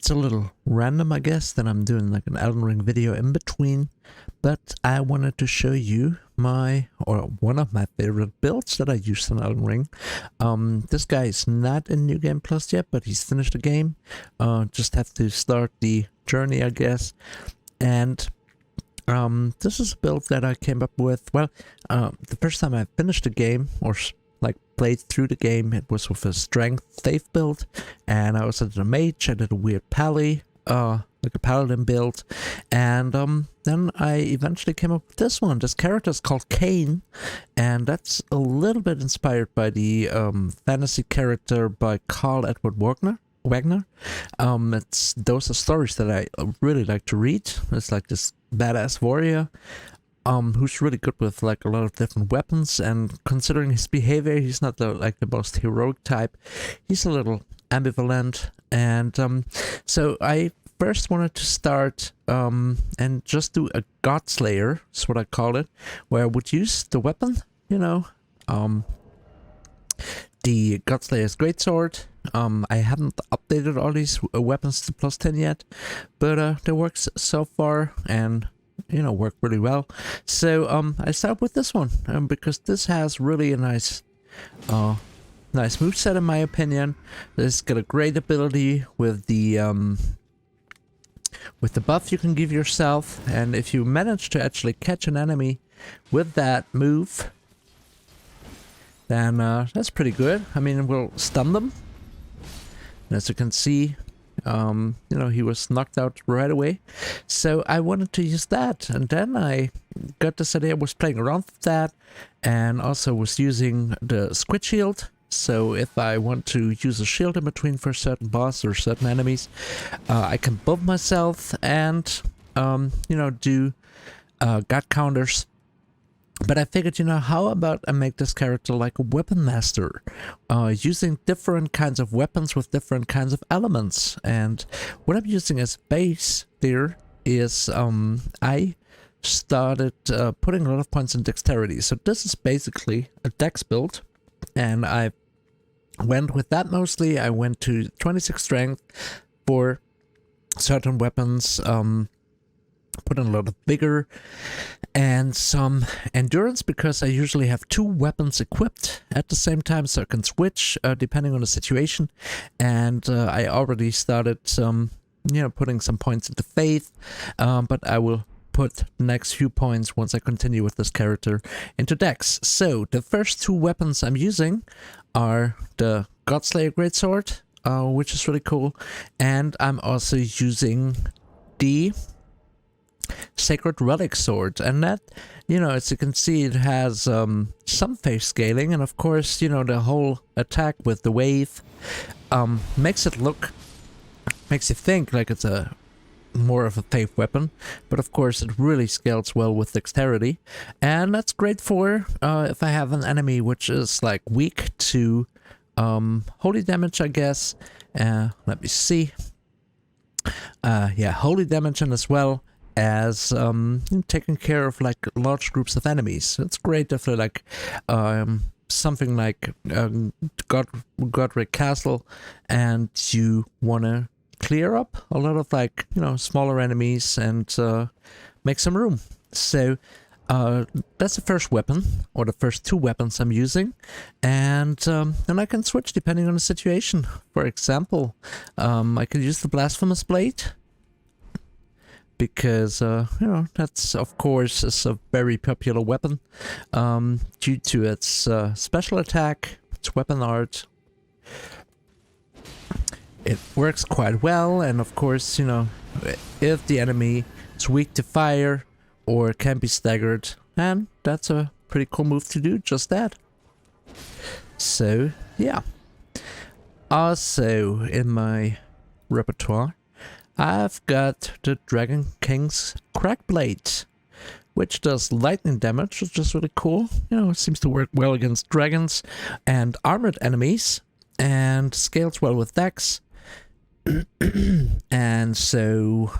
It's a little random, I guess, that I'm doing like an Elden Ring video in between, but I wanted to show you one of my favorite builds that I used in Elden Ring. This guy is not in New Game Plus yet, but he's finished the game. Just have to start the journey, I guess. And this is a build that I came up with. Well, the first time I finished the game, or like played through the game, it was with a strength faith build, and I was at a mage. I did a weird pally, like a paladin build, and then I eventually came up with this one. This character is called Kane, and that's a little bit inspired by the fantasy character by Karl Edward Wagner. Those are stories that I really like to read. It's like this badass warrior who's really good with like a lot of different weapons, and considering his behavior, he's not the most heroic type. He's a little ambivalent, and so I first wanted to start and just do a God Slayer, is what I call it, where I would use the weapon, the God Slayer's greatsword. I haven't updated all these weapons to +10 yet, but they works so far, and work really well. So I start with this one because this has really a nice moveset in my opinion. It's got a great ability with the buff you can give yourself, and if you manage to actually catch an enemy with that move, then that's pretty good. I mean, it will stun them. And as you can see, he was knocked out right away. So I wanted to use that, and then I got this idea. I was playing around with that, and also was using the squid shield. So if I want to use a shield in between for a certain boss or certain enemies, I can buff myself and do god counters. But I figured, how about I make this character like a weapon master, using different kinds of weapons with different kinds of elements. And what I'm using as base there is, I started putting a lot of points in dexterity. So this is basically a dex build, and I went with that mostly. I went to 26 strength for certain weapons, put in a lot of vigor and some endurance, because I usually have two weapons equipped at the same time, so I can switch depending on the situation. And I already started putting some points into faith, but I will put the next few points once I continue with this character into dex. So the first two weapons I'm using are the Godslayer Greatsword, which is really cool, and I'm also using the Sacred Relic Sword, and that, as you can see, it has some phase scaling, and of course, the whole attack with the wave makes you think like it's more of a faith weapon, but of course it really scales well with dexterity, and that's great for if I have an enemy which is like weak to holy damage, I guess. Let me see. Yeah, holy damage, and as well as taking care of like large groups of enemies. It's great if they're like something like Godric Castle, and you want to clear up a lot of like smaller enemies and make some room. So that's the first weapon, or the first two weapons I'm using, and then I can switch depending on the situation. For example, I can use the Blasphemous Blade, because that's of course is a very popular weapon due to its special attack, its weapon art. It works quite well, and of course, if the enemy is weak to fire or can be staggered, and that's a pretty cool move to do just that. So yeah. Also in my repertoire, I've got the Dragon King's Crackblade, which does lightning damage, which is really cool. It seems to work well against dragons and armored enemies, and scales well with dex. And so,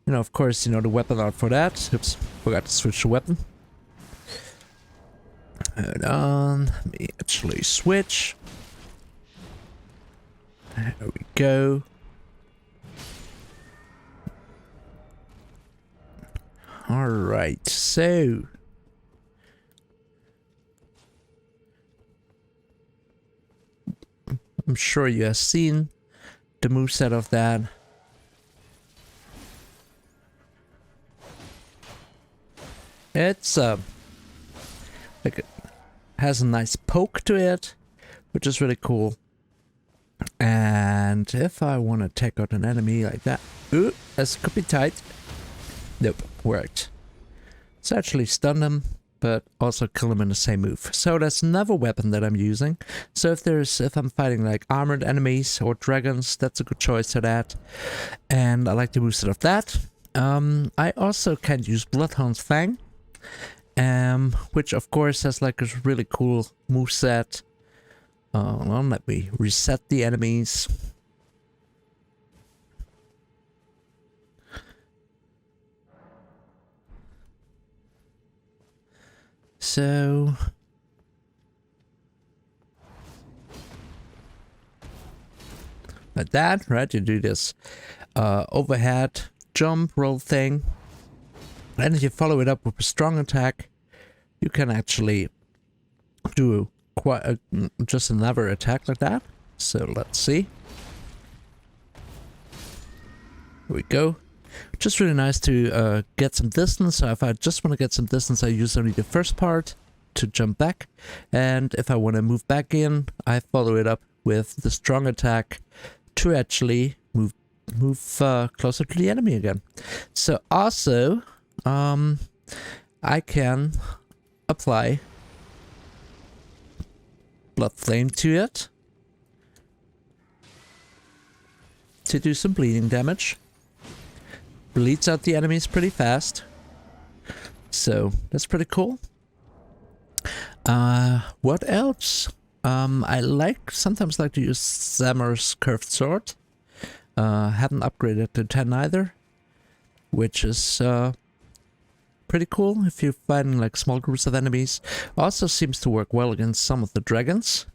of course, the weapon art for that. Oops, forgot to switch the weapon. Hold on, let me actually switch. There we go. Alright, so... I'm sure you have seen the moveset of that. It's like it has a nice poke to it, which is really cool. And if I want to take out an enemy like that, ooh, this could be tight. Nope, worked. It's actually stun them, but also kill them in the same move. So that's another weapon that I'm using. So if I'm fighting like armored enemies or dragons, that's a good choice for that. And I like the moveset of that. I also can use Bloodhound's Fang, which of course has like a really cool moveset. Well, let me reset the enemies. So... like that, right? You do this overhead jump roll thing. And if you follow it up with a strong attack, you can actually do quite just another attack like that. So let's see. Here we go. Just really nice to get some distance. So if I just want to get some distance, I use only the first part to jump back. And if I want to move back in, I follow it up with the strong attack to actually move closer to the enemy again. So also, I can apply Blood Flame to it to do some bleeding damage. Bleeds out the enemies pretty fast, so that's pretty cool. What else? I sometimes like to use Zamar's Curved Sword. Haven't upgraded to 10 either, which is pretty cool if you're fighting like small groups of enemies. Also seems to work well against some of the dragons,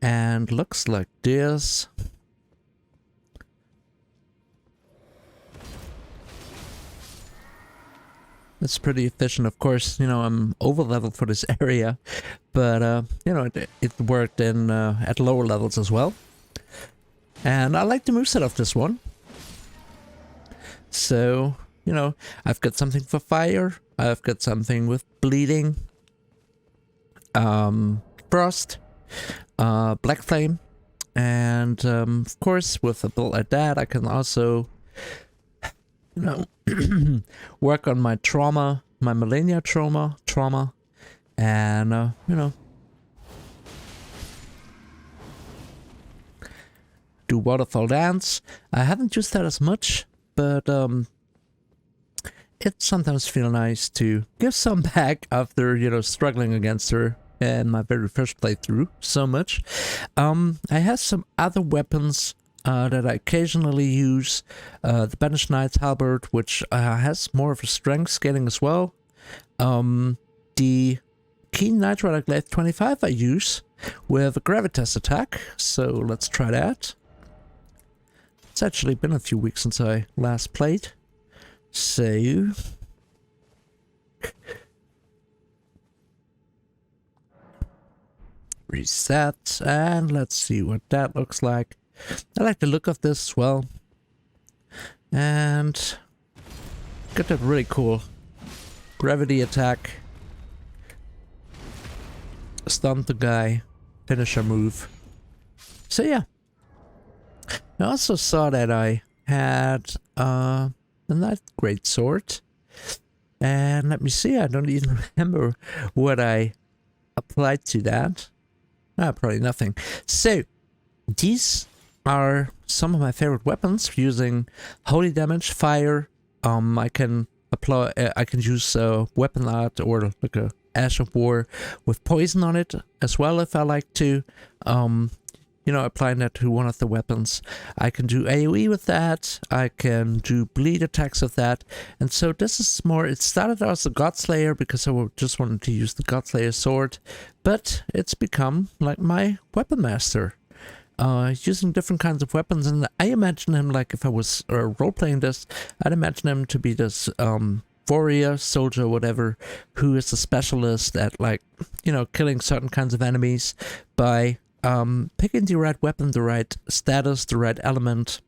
and looks like this. It's pretty efficient, of course. You know, I'm over leveled for this area, but you know, it worked in at lower levels as well. And I like the moveset of this one. So, you know, I've got something for fire, I've got something with bleeding, frost, black flame, and of course with a build like that I can also, you know, work on my trauma, my millennia trauma, and you know, do waterfall dance. I haven't used that as much, but it sometimes feels nice to give some back after, you know, struggling against her in my very first playthrough so much. I have some other weapons that I occasionally use. The Banished Knight's Halberd, which has more of a strength scaling as well. The Keen Nitride Glaive 25 I use with a Gravitas attack, so let's try that. It's actually been a few weeks since I last played, so... reset, and let's see what that looks like. I like the look of this as well, and got that really cool gravity attack, stun the guy, finisher move. So yeah, I also saw that I had a nice great sword, and let me see, I don't even remember what I applied to that. Probably nothing. So these are some of my favorite weapons using holy damage, fire. I can apply. I can use weapon art or like a Ash of War with poison on it as well if I like to. You know, applying that to one of the weapons. I can do AoE with that. I can do bleed attacks with that. And so this is more, it started out as a Godslayer because I just wanted to use the Godslayer sword, but it's become like my weapon master. Using different kinds of weapons, and I imagine him, like if I was role-playing this, I'd imagine him to be this warrior, soldier, whatever, who is a specialist at, like, you know, killing certain kinds of enemies by picking the right weapon, the right status, the right element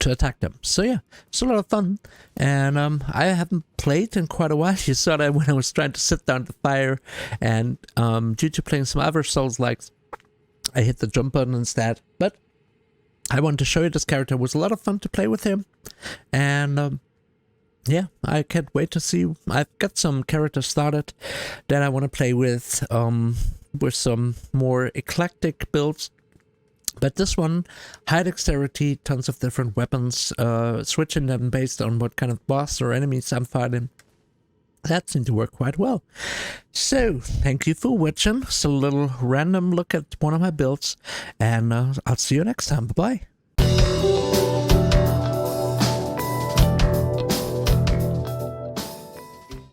to attack them. So yeah, it's a lot of fun, and I haven't played in quite a while. You saw that when I was trying to sit down the fire, and due to playing some other Souls-likes, I hit the jump button instead. But I wanted to show you this character. It was a lot of fun to play with him, and yeah, I can't wait to see. I've got some characters started that I want to play with some more eclectic builds. But this one, high dexterity, tons of different weapons, switching them based on what kind of boss or enemies I'm fighting. That seemed to work quite well. So, thank you for watching. It's a little random look at one of my builds, and I'll see you next time. Bye-bye.